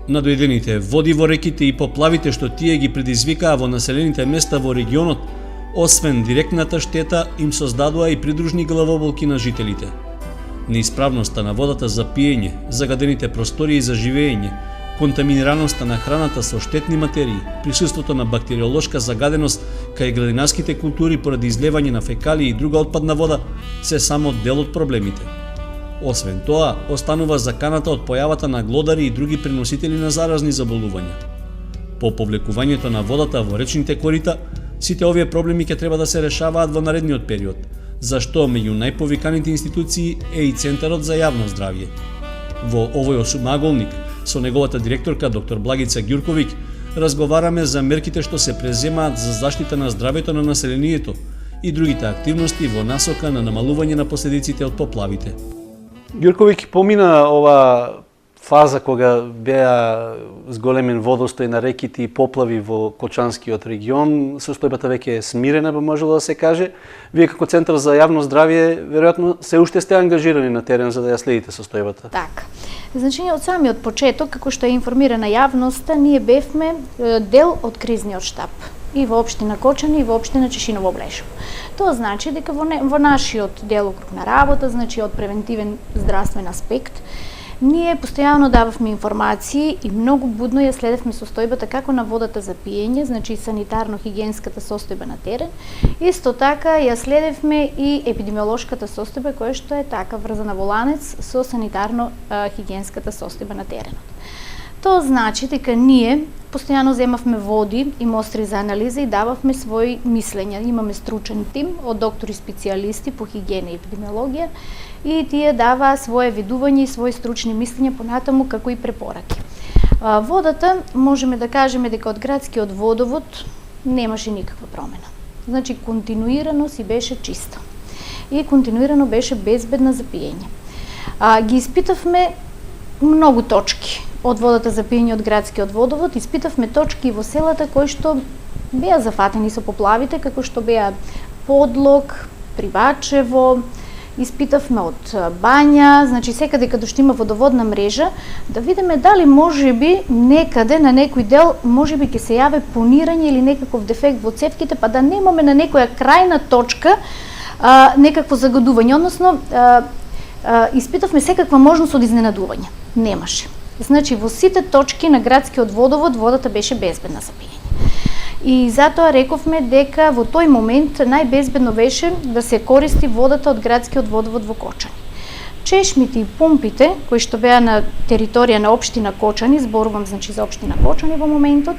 Надоедените води во реките и поплавите што тие ги предизвикаа во населените места во регионот, освен директната штета, им создадоа и придружни главоболки на жителите. Неисправноста на водата за пиење, загадените простории за живење, контаминираноста на храната со штетни материи, присуството на бактериолошка загаденост кај градинарските култури поради излевање на фекалии и друга отпадна вода се само дел од проблемите. Освен тоа, останува заканата од појавата на глодари и други преносители на заразни заболувања. По повлекувањето на водата во речните корита, сите овие проблеми ќе треба да се решаваат во наредниот период, зашто меѓу најповиканите институции е и Центарот за јавно здравје. Во овој осумаголник, со неговата директорка доктор Благица Ѓурковиќ, разговараме за мерките што се преземаат за заштита на здравјето на населението и другите активности во насока на намалување на последиците од поплавите. Ѓурковиќ помина ова фаза кога беа зголемен водостој на реките и поплави во Кочанскиот регион, состојбата веќе е смирена, би можело да се каже. Вие како Центар за јавно здравје, веројатно се уште сте ангажирани на терен за да ја следите состојбата. Така. Значи, од самиот почеток, како што е информирана јавноста, ние бевме дел од кризниот штаб и во општина Кочани и во општина Чешиново Блешево. Тоа значи дека во нашиот делокруг на работа, значи од превентивен здравствен аспект, ние постојано дававме информации и многу будно ја следевме состојбата како на водата за пиење, значи санитарно-хигиенската состојба на терен. Исто така ја следевме и епидемиолошката состојба која што е така врзана во ланец со санитарно-хигиенската состојба на теренот. Тоа значи дека ние постојано земавме води и мостри за анализа и дававме своји мислења. Имаме стручен тим од доктори специјалисти по хигиена и епидемиологија и тие даваа своje видување и своји стручни мислења понатаму како и препораки. Водата, можеме да кажеме дека од градскиот водовод немаше никаква промена. Значи континуирано си беше чиста и континуирано беше безбедна за пиење. Ги испитавме многу точки од водата за пиење од градскиот водовод, испитавме точки во селата кои што беа зафатени со поплавите, како што беа Подлог, Привачево, испитавме од Бања, значи секаде каде што има водоводна мрежа, да видиме дали можеби некаде на некој дел можеби ќе се јаве понирање или некаков дефект во цевките, па да немаме на некоја крајна точка некакво загадување, односно испитавме секаква можност од изненадување. Немаше. Значи во сите точки на градскиот водовод водата беше безбедна за пиење. И затоа рековме дека во тој момент најбезбедно беше да се користи водата од градскиот водовод во Кочани. Чешмите и пумпите, кои што беа на територија на општина Кочани, зборувам значи за општина Кочани во моментот,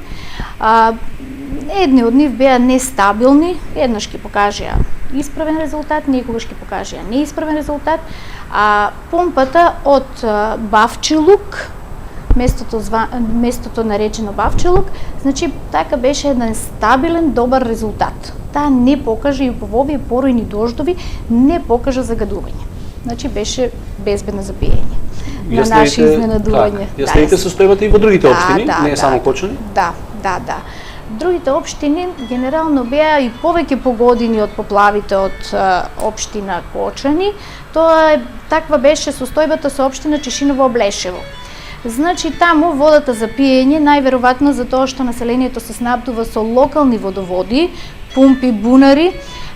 едни од нив беа нестабилни, еднаш ќе покажеа исправен резултат, некогаш ќе покажеа неисправен резултат, а пумпата од Бавчилук, местото наречено Бавчилук, значи така беше еден стабилен, добар резултат. Таа не покажа и во овие поројни дождови не покажа загадување. Значи беше безбедна за пиење. На наши изненадување. Ја следите состојбата и во другите општини, не само Кочани? Да. Другите општини генерално беа и повеќе погодени од поплавите од општина Кочани. Тоа таква беше состојбата со општина Чешиново Блешево. Значи таму водата за пиење најверојатно за тоа што населението се снабдува со локални водоводи, пумпи, бунари,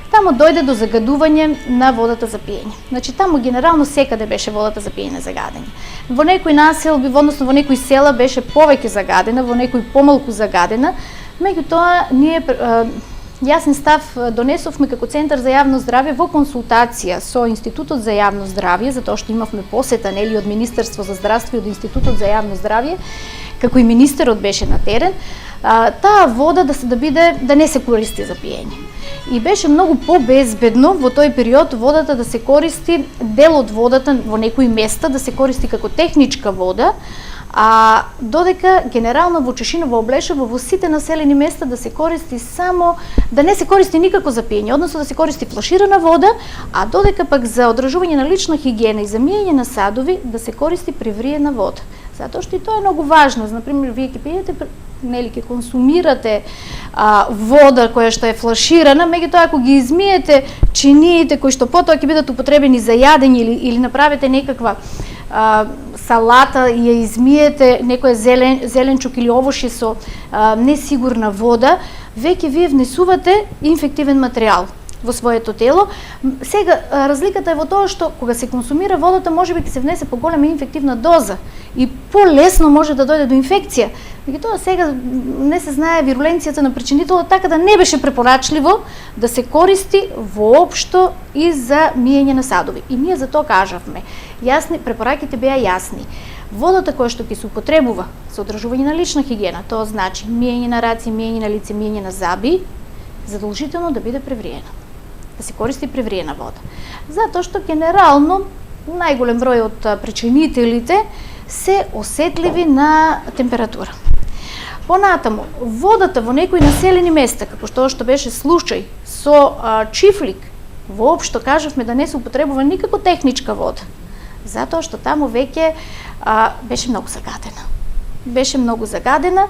таму дојде до загадување на водата за пиење. Значи таму генерално секаде беше водата за пиење загадена. Во некои населби, односно во некои села беше повеќе загадена, во некои помалку загадена, меѓутоа ние јасен став донесовме како Центар за јавно здравје во консултација со Институтот за јавно здравје, затоа што имавме посета нели од Министерство за здравство и од Институтот за јавно здравје, како и министерот беше на терен, таа вода да не се користи за пиење. И беше многу побезбедно во тој период водата да се користи, дел од водата во некои места да се користи како техничка вода, а додека генерално во Чешиново Блешево во сите населени места да се користи само, да не се користи никако за пиење, односно да се користи флаширана вода, а додека пак за одржување на лична хигиена и за миење на садови да се користи привриена вода. Затоа што и тоа е многу важно. Например, вие ќе пиете, нели ќе консумирате вода која што е флаширана, меѓутоа ако ги измиете чиниите кои што потоа ќе бидат употребени за јадење или направите некаква салата и ја измиете некој зеленчук или овошје со несигурна вода, веќе вие внесувате инфективен материјал во своето тело. Сега, разликата е во тоа што кога се консумира водата, можеби ќе се внесе поголема инфективна доза и полесно може да дојде до инфекција. Меѓутоа сега не се знае вируленцијата на причинителот, така да не беше препорачливо да се користи воопшто и за миење на садови. И ние за тоа кажавме. Препораките беа јасни. Водата која што ќе се употребува за одржување на лична хигиена, тоа значи миење на раци, миење на лице, миење на заби, задолжително да биде превриена. Да се користи превриена вода. Затоа што генерално најголем број од причинителите се осетливи на температура. Понатаму, водата во некои населени места, како што беше случај со Чифлик, воопшто кажавме да не се употребува никако техничка вода, затоа што таму веќе беше многу загадена. Беше многу загадена.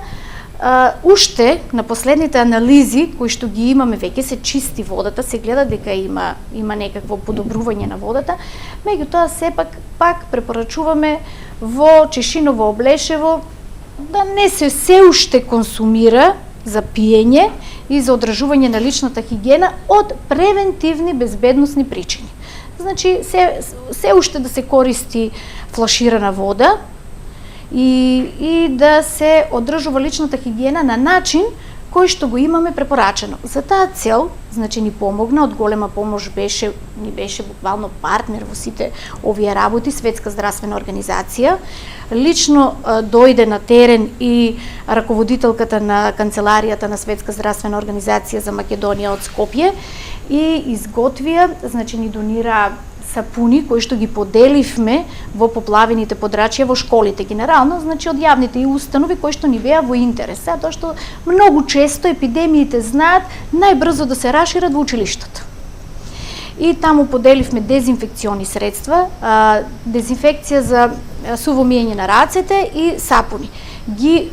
Уште на последните анализи кои што ги имаме, веќе се чисти водата, се гледа дека има некакво подобрување на водата, меѓутоа сепак пак препорачуваме во Чешиново, Облешево да не се уште консумира за пиење и за одржување на личната хигиена од превентивни безбедносни причини. Значи се уште да се користи флаширана вода и да се одржува личната хигиена на начин кој што го имаме препорачено. За таа цел, значи ни помогна, од голема помош ни беше буквално партнер во сите овие работи, Светска здравствена организација. Лично дојде на терен и раководителката на канцеларијата на Светска здравствена организација за Македонија од Скопје и изготвија, значи ни донира сапуни кои што ги поделивме во поплавените подрачја во школите генерално, значи од јавните и установи кои што ни беа во интерес, затоа што многу често епидемиите знаат најбрзо да се рашират во училиштата. И таму поделивме дезинфекциони средства, дезинфекција за суво миење на рацете и сапуни. Ги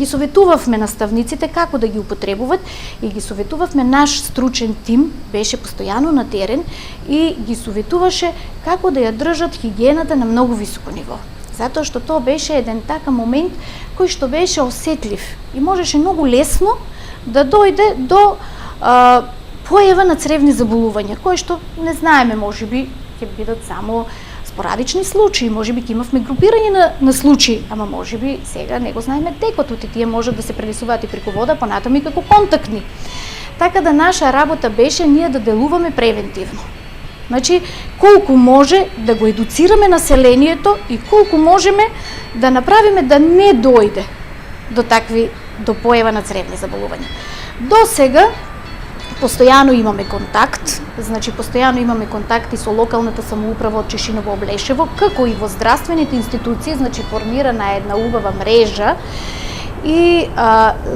советувавме наставниците како да ги употребуват и ги советувавме, наш стручен тим беше постојано на терен и ги советуваше како да ја држат хигиената на многу високо ниво. Затоа што тоа беше еден така момент кој што беше осетлив и можеше многу лесно да дојде до појава на цревни заболувања, кои што не знаеме, можеби ќе бидат само спорадични случаи, можеби ќе имавме групирање на случаи, ама можеби сега не го знаеме текот, тие можат да се пренесуваат и преку вода, понатаму и како контактни. Така да наша работа беше ние да делуваме превентивно. Значи, колку може да го едуцираме населението и колку можеме да направиме да не дојде до појава на цревни заболувања. До сега постојано имаме контакт, значи постојано имаме контакти со локалната самоуправа од Чешиново, Облешево, како и во здравствените институции, значи формирана е една убава мрежа и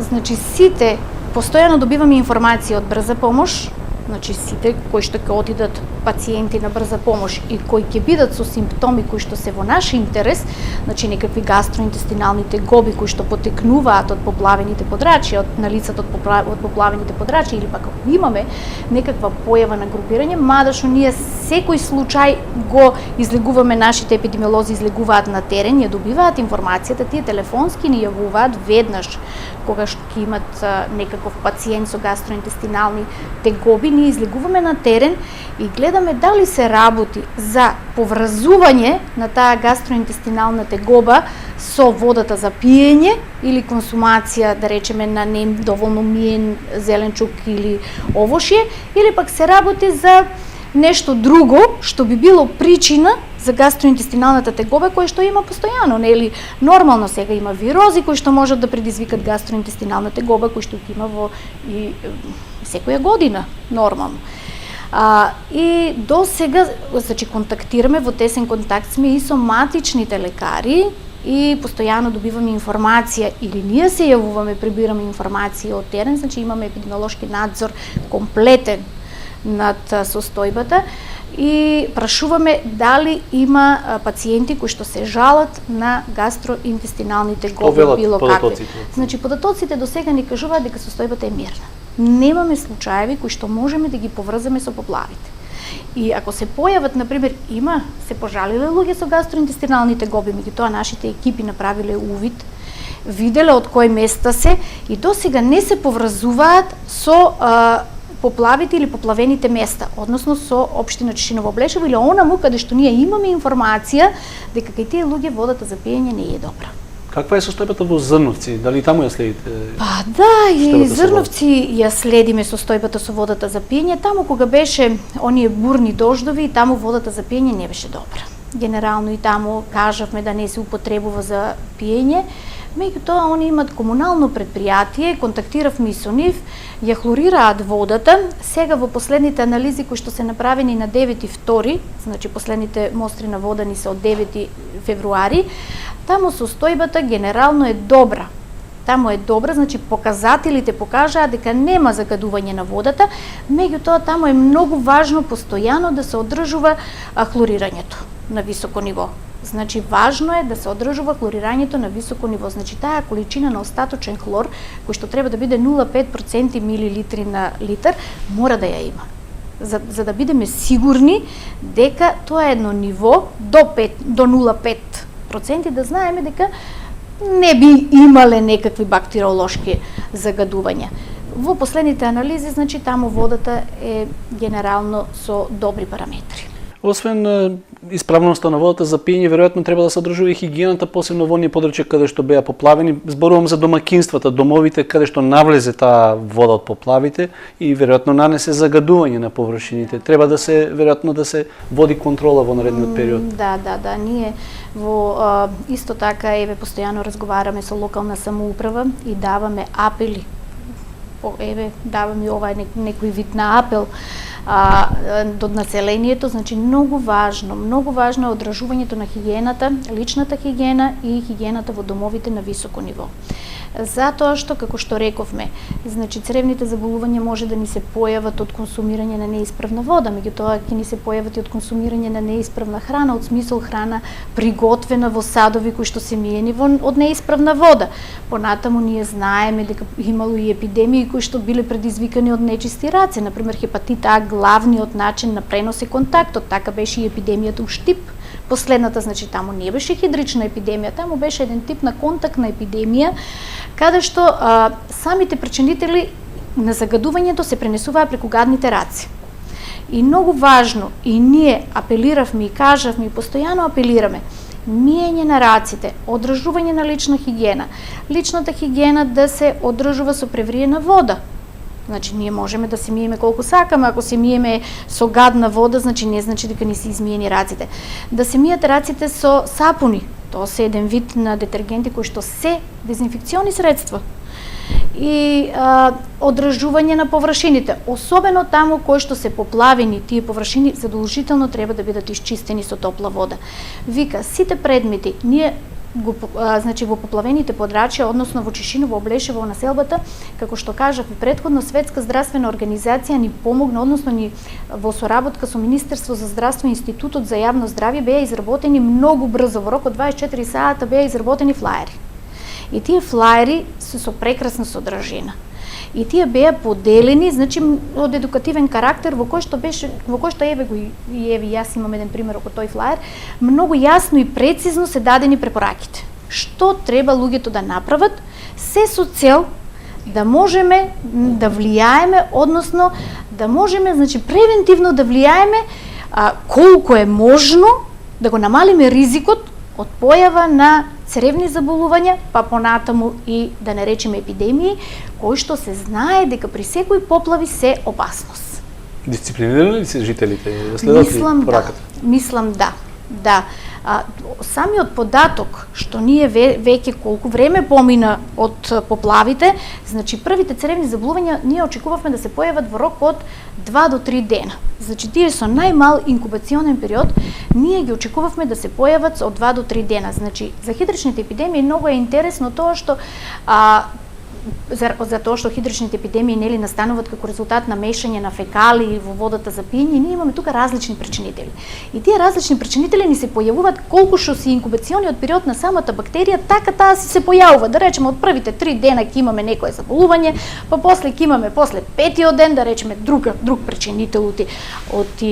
значи сите постојано добиваме информација од брза помош, значи сите кои што ќе отидат пациенти на брза помош и кои ќе бидат со симптоми кои што се во наш интерес, значи некакви гастроинтестинални тегоби кои што потекнуваат од поплавените подрачја, од налицата од поплавените подрачја или пак ако имаме некаква појава на групирање, мада што ние секој случај го излегуваме, нашите епидемиолози излегуваат на терен, ја добиваат информацијата, тие телефонски ни јавуваат веднаш кога ќе имат некаков пациент со гастроинтестинални тегоби, ние излегуваме на терен и гледаме дали се работи за поврзување на таа гастроинтестинална тегоба со водата за пиење или консумација, да речеме, на недоволно миен зеленчук или овошје, или пак се работи за нешто друго што би било причина за гастроинтестиналната тегоба која што има постојано, нели? Нормално сега има вирози кои што можат да предизвикат гастроинтестинална тегоба, кои што има во и секоја година, нормално. И до сега, значи, контактираме, во тесен контакт сме и со матичните лекари и постојано добиваме информација или ние се јавуваме, прибираме информација од терен, значи имаме епидемиолошки надзор комплетен над состојбата и прашуваме дали има пациенти кои што се жалат на гастроинтестинални тегоби, било какви. Значи податоците до сега ни кажуваат дека состојбата е мирна. Немаме случаеви кои што можеме да ги поврзаме со поплавите. И ако се појават, например, се пожалиле луѓе со гастроинтестинални тегоби, меѓутоа нашите екипи направиле увид, виделе од кои места се и досега не се поврзуваат со поплавите или поплавените места, односно со општина Чешиново Блешево или онаму каде што ние имаме информација дека кај тие луѓе водата за пиење не е добра. Каква е состојбата во Зрновци? Дали таму ја следите? Па да, и Зрновци ја следиме состојбата со водата за пиење. Таму кога беше оние бурни дождови, таму водата за пиење не беше добра. Генерално и таму кажавме да не се употребува за пиење. Меѓутоа, они имат комунално предпријатие, контактиравме и со нив, ја хлорираат водата. Сега во последните анализи кои што се направени на 9.2, значи последните мостри на вода ни се од 9 февруари, таму состојбата генерално е добра. Таму е добра, значи показателите покажаат дека нема загадување на водата, меѓутоа таму е многу важно постојано да се одржува хлорирањето на високо ниво. Значи важно е да се одржува хлорирањето на високо ниво. Значи таа количина на остаточен хлор, кој што треба да биде 0,5% милилитри на литар, мора да ја има. За да бидеме сигурни дека тоа е едно ниво до 0,5%, да знаеме дека не би имале некакви бактериолошки загадувања. Во последните анализи, значи таму водата е генерално со добри параметри. Освен исправноста на водата за пиење, веројатно треба да се одржува и хигиената, посебно во оние подрачја каде што беа поплавени. Зборувам за домакинствата, домовите каде што навлезе таа вода од поплавите и веројатно нанесе загадување на површините. Треба да се веројатно да се води контрола во наредниот период. Да, ние во исто така постојано разговараме со локална самоуправа и даваме апели. Даваме ова некој вид на апел до населението, значи многу важно е одржувањето на хигиената, личната хигиена и хигиената во домовите на високо ниво. Затоа што, како што рековме, значи цревните заболувања може да ни се појават од консумирање на неисправна вода, меѓутоа ќе ни се појават и од консумирање на неисправна храна, од смисол храна приготвена во садови кои што се миени од неисправна вода. Понатаму ние знаеме дека имало и епидемии кои што биле предизвикани од нечисти раце, например хепатит А, главниот начин на пренос е контактот, така беше и епидемијата Уштип. Последната, значи таму не беше хидрична епидемија, таму беше еден тип на контактна епидемија, каде што самите причинители на загадувањето се пренесуваа преку гадните раци. И многу важно, и ние апелиравме и кажавме и постојано апелираме, миење на раците, одржување на лична хигиена. Личната хигиена да се одржува со превриена вода. Значи ние можеме да се миеме колку сакаме, ако се миеме со гадна вода, значи не значи дека не се измиени раците. Да се мијат раците со сапуни, тоа се еден вид на детергенти кои што се дезинфекциони средства. И одржување на површините, особено таму кои што се поплавени, тие површини задолжително треба да бидат исчистени со топла вода. Вика, сите предмети, ние значи во поплавените подрачја, односно во Чешиново Блешево, во населбата, како што кажав и претходно, Светска здравствена организација ни помогна, односно ни во соработка со Министерство за здравство и Институтот за јавно здравје беа изработени многу брзо, во рок од 24 сата беа изработени флаери. И тие флаери се со прекрасна содржина. И тие беа поделени, значи од едукативен карактер, во кој што јас имам еден пример околу тој флаер, многу јасно и прецизно се дадени препораките. Што треба луѓето да направат, се со цел да можеме да влијаеме, односно да можеме, значи превентивно да влијаеме колку е можно да го намалиме ризикот од појава на цревни заболувања, па понатаму и да не речеме епидемии, кои што се знае дека при секој поплави се опасност. Дисциплинирани ли се жителите? Следат ли пораката? Мислам да. Самиот податок што ние веќе колку време помина од поплавите, значи првите цревни заболувања ние очекувавме да се појават во рок од 2 до 3 дена. Значи тие со најмал инкубационен период ние ги очекувавме да се појават од 2 до 3 дена. Значи за хидричните епидемии многу е интересно тоа што за тоа што хидричните епидемии нели настануваат како резултат на мешање на фекали во водата за пиење, ние имаме тука различни причинители. И тие различни причинители ни се појавуваат колку што си инкубациониот период на самата бактерија, така таа се појавува. Да речеме од првите 3 дена ќе имаме некое заболување, па после ќе имаме после 5-тиот ден да речеме друг причинител од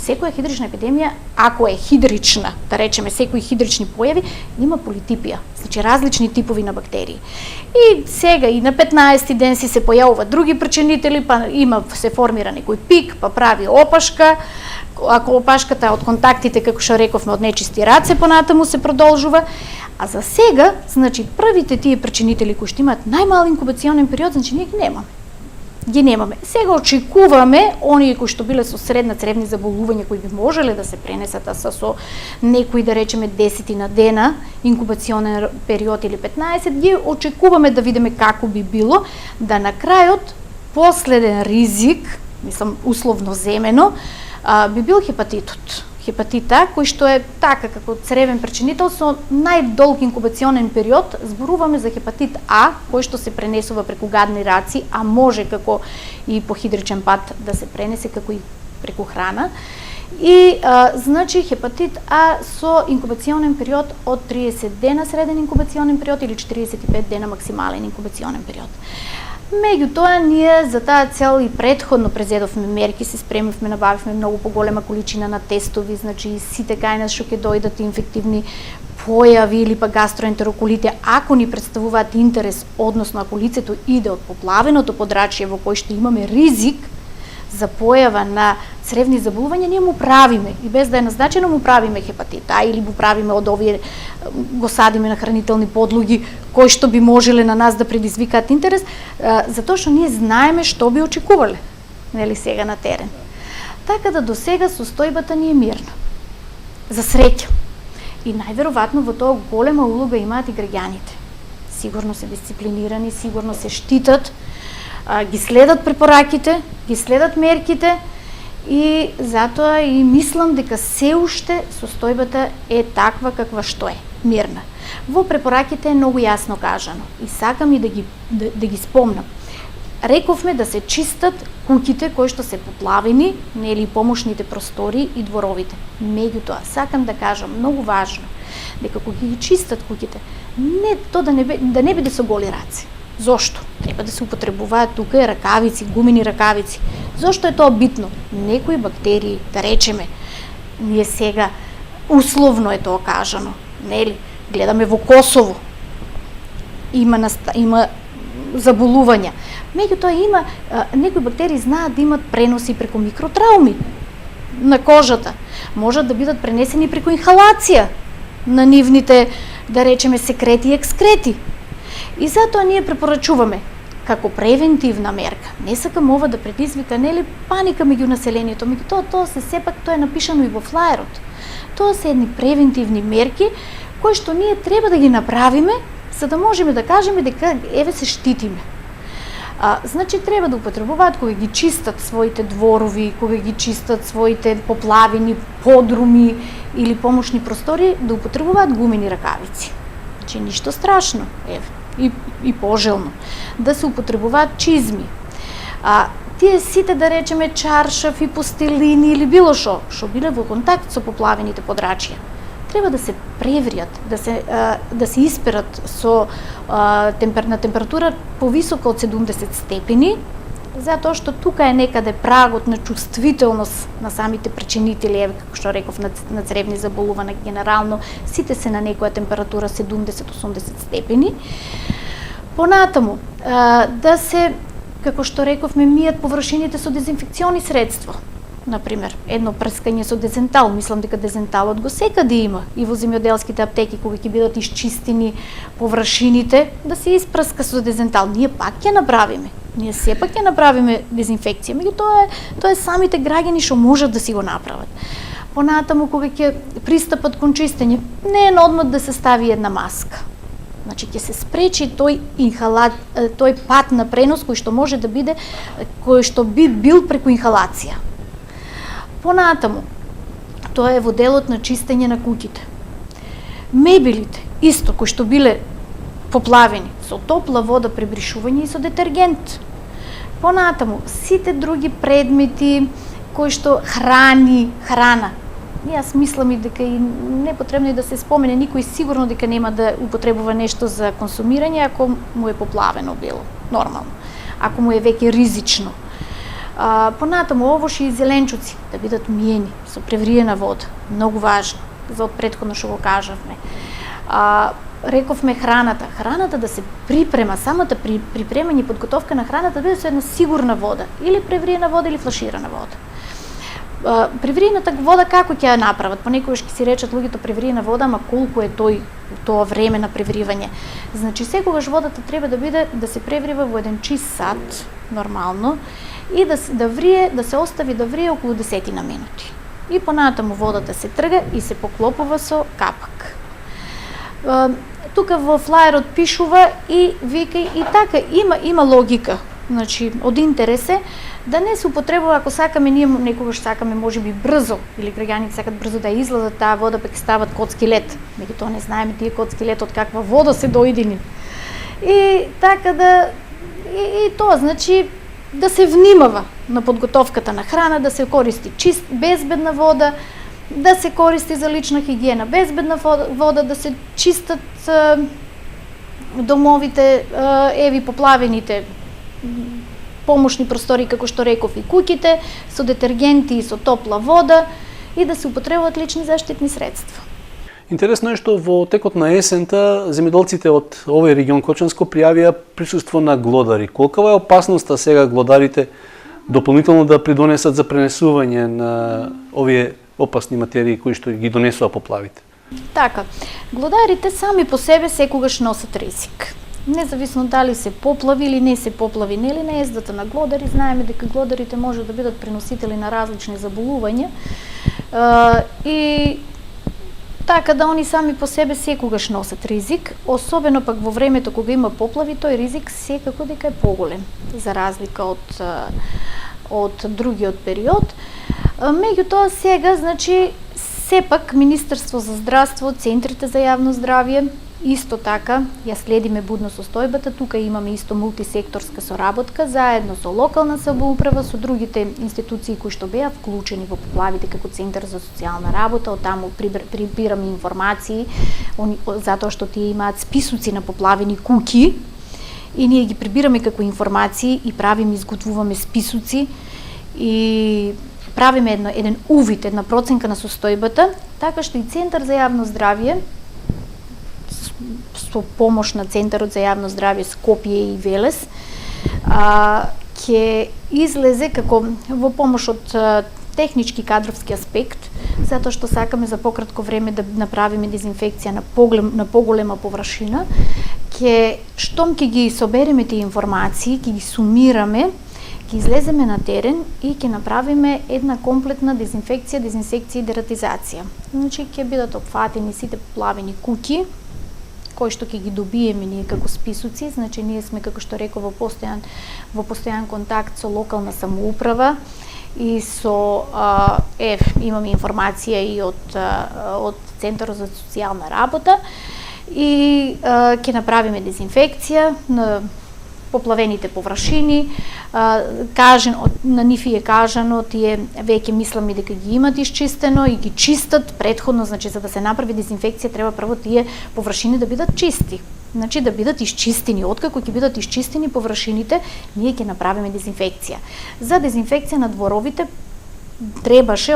секоја хидрична епидемија, ако е хидрична, да речеме секои хидрични појави, има политипија, значи различни типови на бактерии. И сега и на 15-ти ден се појавуваат други причинители, па се формира некој пик, па прави опашка. Ако опашката од контактите, како што рековме, од нечисти раце, понатаму се продолжува. А за сега, значи првите тие причинители кои што имаат најмал инкубационен период, значи ние ги немаме. Сега очекуваме оние кои што биле со средна цревни заболувања, кои би можеле да се пренесат, а со некои, да речеме, 10 на дена инкубационен период или 15, ги очекуваме да видиме како би било, да на крајот последен ризик, мислам условно земено, би бил хепатитот. Хепатит А, кој што е така како цревен причинител со најдолг инкубационен период, зборуваме за хепатит А, кој што се пренесува преку гадни раци, а може како и по хидричен пат да се пренесе, како и преку храна. И значи хепатит А со инкубационен период од 30 дена среден инкубационен период или 45 дена максимален инкубационен период. Меѓутоа, ние за таа цел и предходно презедовме мерки, се спремивме, набавивме многу поголема количина на тестови, значи сите кај нас што ќе дојдат инфективни појави или па гастроентероколите, ако ни представуваат интерес, односно ако лицето иде од поплавеното подрачје во кој што имаме ризик за појава на цревни заболувања, ние му правиме и без да е назначено му правиме хепатит А или му правиме од овие, го садиме на хранителни подлоги кои што би можеле на нас да предизвикаат интерес, затоа што ние знаеме што би очекувале, нели сега на терен. Така да до сега состојбата ни е мирна. За среќа. И најверојатно во тоа голема улога имаат и граѓаните. Сигурно се дисциплинирани, сигурно се штитат, ги следат препораките, ги следат мерките и затоа и мислам дека се уште состојбата е таква каква што е, мирна. Во препораките е многу јасно кажано и сакам и да ги спомнам. Рековме да се чистат куќите кои што се поплавени, нели помошните простори и дворовите. Меѓутоа, сакам да кажам, многу важно, дека кога ги чистат куќите, не то да не биде со голи раци. Зошто? Треба да се употребуваат тука и ракавици, гумени ракавици. Зошто е тоа битно? Некои бактерии, да речеме, ние сега условно е тоа кажано, нели? Гледаме во Косово, има заболувања. Меѓутоа има некои бактерии знаат да имат преноси преку микротрауми на кожата. Можат да бидат пренесени преку инхалација на нивните, да речеме, секрети и екскрети. И затоа ние препорачуваме како превентивна мерка. Не сакам ова да предизвика нели паника меѓу населението, меѓутоа тоа се сепак тоа е напишано и во флаерот. Тоа се едни превентивни мерки кои што ние треба да ги направиме за да можеме да кажеме дека еве се штитиме. Значи треба да употребуваат кога ги чистат своите дворови, кога ги чистат своите поплавени подруми или помошни простори, да употребуваат гумени ракавици. Значи ништо страшно, еве, и пожелно. Да се употребуваат чизми. Тие сите, да речеме, чаршаф и постелини или било што биле во контакт со поплавените подрачја, треба да се превриат, да се исперат на температура повисока од 70 степени, затоа што тука е некаде прагот на чувствителност на самите причинители, како што реков, на цревни заболувања генерално, сите се на некоја температура 70-80 степени. Понатаму, да се, како што рековме, мијат површините со дезинфекциони средства. Например, едно прскање со дезентал, мислам дека дезенталот го секаде има и во земјоделските аптеки кога ќе бидат исчистени површините, да се испрска со дезентал. Ние пак ќе направиме. Ние сепак ќе направиме дезинфекција, меѓутоа тоа е самите граѓани што можат да си го направат. Понатаму кога ќе пристапат кон чистење, не е одмат да се стави една маска. Значи ќе се спречи тој пат на пренос кој што може да биде, кој што би бил преку инхалација. Понатаму, тоа е во делот на чистење на куќите. Мебелите, исто, кои што биле поплавени со топла вода, пребришување и со детергент. Понатаму, сите други предмети кои што храна. Јас мислам и дека и непотребно и да се спомене, никој сигурно дека нема да употребува нешто за консумирање ако му е поплавено било, нормално. Ако му е веќе ризично. Понатаму овоши и зеленчуци да бидат миени со превриена вода, многу важно, за од претходно што го кажавме. Рековме храната да се припрема, самата припремање и подготовка на храната да биде со една сигурна вода, или превриена вода или флаширана вода. Превриената вода како ќе ја направат? Понекогаш ќе си речат луѓето превриена вода, ама колку е тоа време на превривање? Значи секогаш водата треба да се преврива во еден чист сат, нормално, и да врие, да се остави да врие околу 10 минути. И понатаму водата се трга и се поклопува со капак. Тука во флаерот пишува и вика и така има логика. Значи од интерес е да не се употребува, ако сакаме, ние некогаш сакаме можеби брзо, или граѓаните сакат брзо да излазат таа вода, па ќе стават коцки лед. Меѓутоа не знаеме тие коцки лед од каква вода се доидени. И така и тоа, значи да се внимава на подготовката на храна, да се користи чист, безбедна вода, да се користи за лична хигиена, безбедна вода, да се чистат домовите, поплавените помошни простори, како што реков, и куќите, со детергенти и со топла вода, и да се употребуваат лични заштитни средства. Интересно е што во текот на есента земјоделците од овој регион Кочанско пријавија присуство на глодари. Колкава е опасноста сега глодарите дополнително да придонесат за пренесување на овие опасни материи кои што ги донесува поплавите? Така, глодарите сами по себе секогаш носат ризик. Независно дали се поплави или не се поплави, нели на ездата на глодари, знаеме дека глодарите може да бидат преносители на различни заболувања и така да они сами по себе секогаш носат ризик, особено пак во времето кога има поплави, тој ризик секако дека е поголем, за разлика од другиот период. Меѓутоа сега, значи, сепак Министерство за здравство, центрите за јавно здравје, исто така, ја следиме будно состојбата, тука имаме исто мултисекторска соработка, заедно со локална самоуправа, со другите институции кои што беа вклучени во поплавите, како Центар за социјална работа, оттаму прибираме информации, затоа што тие имаат списуци на поплавени куќи, и ние ги прибираме како информации и изготвуваме списуци и правиме еден увид, една проценка на состојбата, така што и Центар за јавно здравје со помош на Центарот за јавно здравје Скопје и Велес ќе излезе како во помош од технички кадровски аспект, затоа што сакаме за пократко време да направиме дезинфекција на поголема површина, штом ќе ги собереме тие информации, ќе ги сумираме, ќе излеземе на терен и ќе направиме една комплетна дезинфекција, дезинсекција и дератизација. Значи ќе бидат опфатени сите поплавени куќи, кои што ќе ги добиеме ние како списуци, значи ние сме, како што реков, во постојан контакт со локална самоуправа и имаме информација и од Центарот за социјална работа и ќе направиме дезинфекција на поплавените површини, на нив е кажано, тие веќе мислам дека ги имат исчистено и ги чистат претходно, значи за да се направи дезинфекција треба прво тие површини да бидат чисти. Значи да бидат исчистени, откако ќе бидат исчистени површините, ние ќе направиме дезинфекција. За дезинфекција на дворовите требаше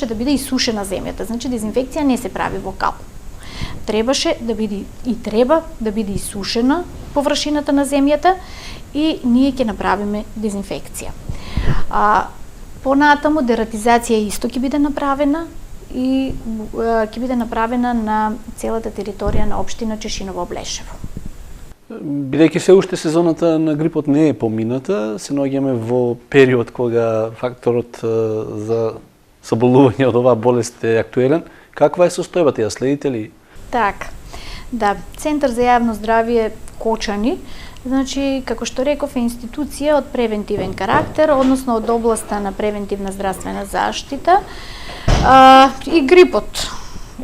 да биде исушена земјата. Значи дезинфекција не се прави во кал. Треба да биде исушена површината на земјата и ние ќе направиме дезинфекција. Понатаму дератизација исто ќе биде направена и ќе биде направена на целата територија на општина Чешиново-Облешево. Бидејќи се уште сезоната на грипот не е помината, се наоѓаме во период кога факторот за заболување од оваа болест е актуелен. Каква е состојбата, ја следите ли? Така, да, Центар за јавно здравје Кочани, значи, како што реков, е институција од превентивен карактер, односно од областа на превентивна здравствена заштита и грипот.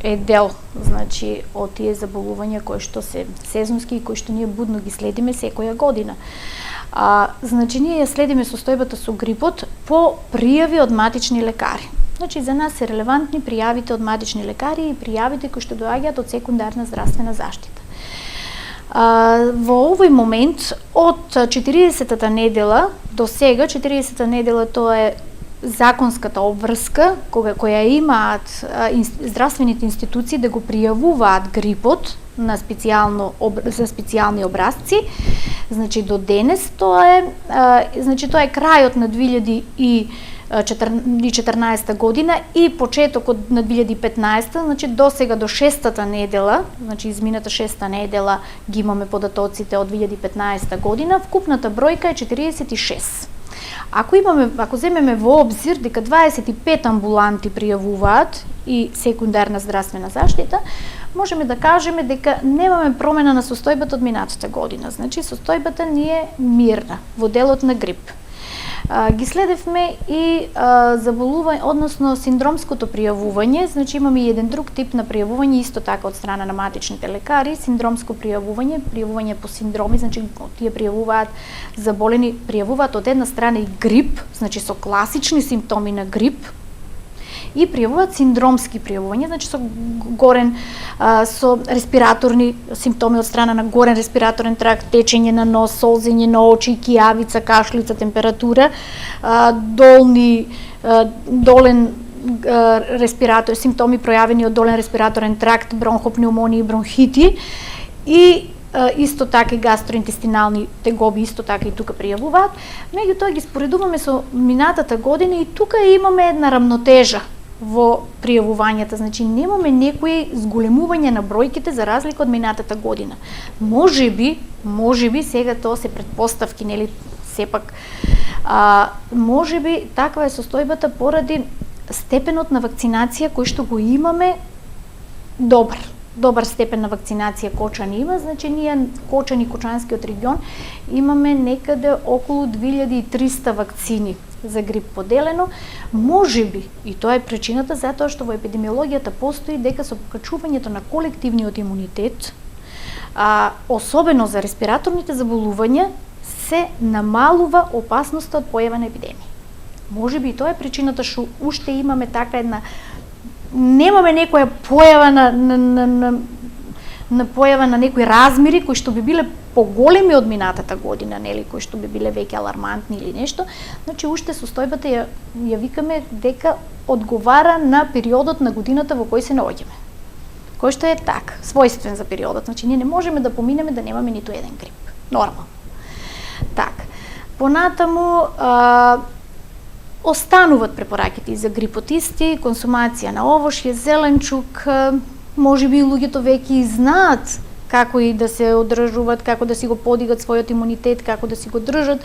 е дел, значи, од тие заболувања кои што се сезонски и кои што ние будно ги следиме секоја година. Значи, ние ја следиме состојбата со грипот по пријави од матични лекари. Значи, за нас се релевантни пријавите од матични лекари и пријавите кои што доаѓаат од секундарна здравствена заштита. Во овој момент, од 40-та недела до сега, 40-та недела тоа е законската обврска која имаат здравствените институции да го пријавуваат грипот на за специјални образци. Значи, до денес тоа е крајот на 2014 година и почетокот на 2015, значи до сега до 6-та недела, значи измината 6-та недела ги имаме податоците од 2015 година, вкупната бројка е 46. Ако земеме во обзир дека 25 амбуланти пријавуваат и секундарна здравствена заштита, можеме да кажеме дека немаме промена на состојбата од минатата година. Значи, состојбата ни е мирна во делот на грип. Ги следевме и заболување, односно синдромското пријавување, значи имаме и еден друг тип на пријавување, исто така од страна на матичните лекари, синдромско пријавување по синдроми, значи тие пријавуваат од една страна и грип, значи со класични симптоми на грип, и пријавуваат синдромски пријавувања, значи со респираторни симптоми од страна на горен респираторен тракт, течење на нос, солзење на очи, кијавица, кашлица, температура, долен респиратор, симптоми пројавени од долен респираторен тракт, бронхопнеумонија и бронхити, и исто така и гастроинтестинални тегоби, исто така и тука пријавуваат. Меѓутоа ги споредуваме со минатата година и тука имаме една рамнотежа во пријавувањата, значи немаме некои зголемување на бројките за разлика од минатата година. Можеби сега тоа се претпоставки, нели, сепак, можеби таква е состојбата поради степенот на вакцинација кој што го имаме добар степен на вакцинација Кочани има, значи ние Кочани, Кочанскиот регион, имаме некаде околу 2300 вакцини за грип поделено. Можеби, и тоа е причината затоа што во епидемиологијата постои дека со покачувањето на колективниот имунитет, особено за респираторните заболувања, се намалува опасноста од појава на епидемија. Можеби и тоа е причината што уште имаме така една, немаме некоја појава на појава на некои размери кои што би биле поголеми од минатата година, нели, кои што би биле веќе алармантни или нешто. Значи уште состојбата ја викаме дека одговара на периодот на годината во кој се наоѓаме. Кој што е така, својствен за периодот. Значи ние не можеме да поминеме да немаме ниту еден грип. Нормално. Така. Понатаму остануваат препораките за грипотисти, консумација на овошје, зеленчук, можеби луѓето веќе знаат како и да се одржуваат, како да си го подигат својот имунитет, како да си го држат,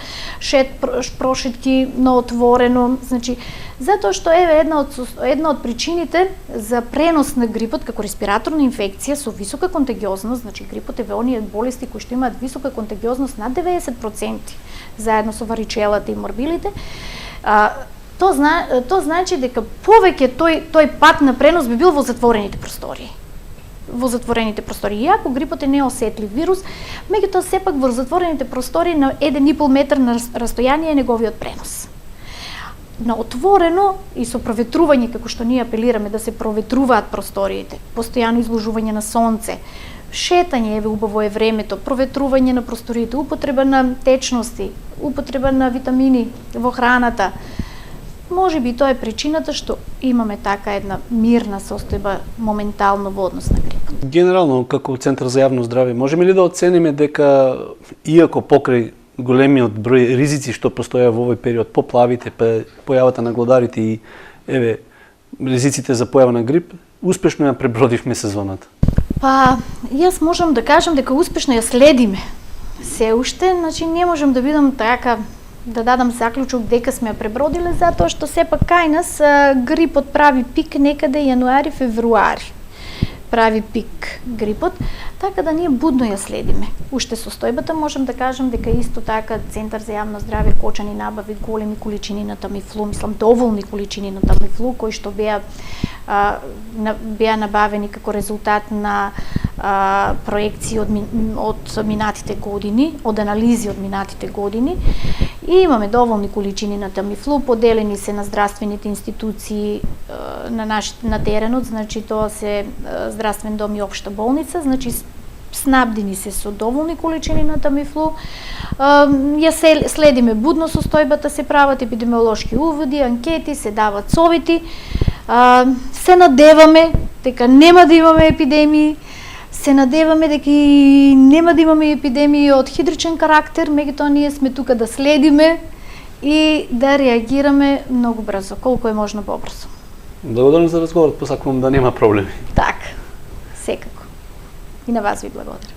прошетки на отворено, значи затоа што една од причините за пренос на грипот како респираторна инфекција со висока контагиозност, значи грипот е оние болести кои што имаат висока контагиозност над 90%, заедно со варичелата и морбилите. Тоа значи дека повеќе тој пат на пренос би бил во затворените простории. Иако грипот е неосетлив вирус, меѓутоа сепак во затворените простории на 1,5 метар на растојание е неговиот пренос. На отворено и со проветрување, како што ние апелираме да се проветруваат просториите, постојано изложување на сонце, шетање убаво е времето, проветрување на просториите, употреба на течности, употреба на витамини во храната. Можеби тоа е причината што имаме така една мирна состојба моментално во однос на грип. Генерално, како Центар за јавно здравје, можеме ли да оцениме дека, иако покрај големиот број ризици што постоја во овој период, поплавите, појавата на гладарите и ризиците за појава на грип, успешно ја пребродивме сезоната? Јас можам да кажам дека успешно ја следиме. Се уште, значи не можам да бидам така, да дадам заклучок дека сме ја пребродиле, затоа што сепак кај нас грипот прави пик некаде јануари-февруари. Прави пик грипот, така да ние будно ја следиме. Уште состојбата можам да кажам дека исто така Центар за јавно здравје Кочани набави големи количини на Тамифлу, доволни количини на Тамифлу, кои што беа беа набавени како резултат на проекции од минатите години, од анализи од минатите години, и имаме доволни количини на Тамифлу, поделени се на здравствените институции на теренот, значи тоа се здравствен дом и општа болница, значи снабдени се со доволни количини на Тамифлу. Ја следиме будно состојбата, се прават епидемиолошки уводи, анкети, се дават совети. Се надеваме дека нема да имаме епидемии, се надеваме дека и нема да имаме епидемии од хидричен карактер, меѓутоа ние сме тука да следиме и да реагираме многу брзо, колку е можно побрзо. Благодарам за разговорот, посакувам да нема проблеми. Така, секако. И на вас ви благодарам.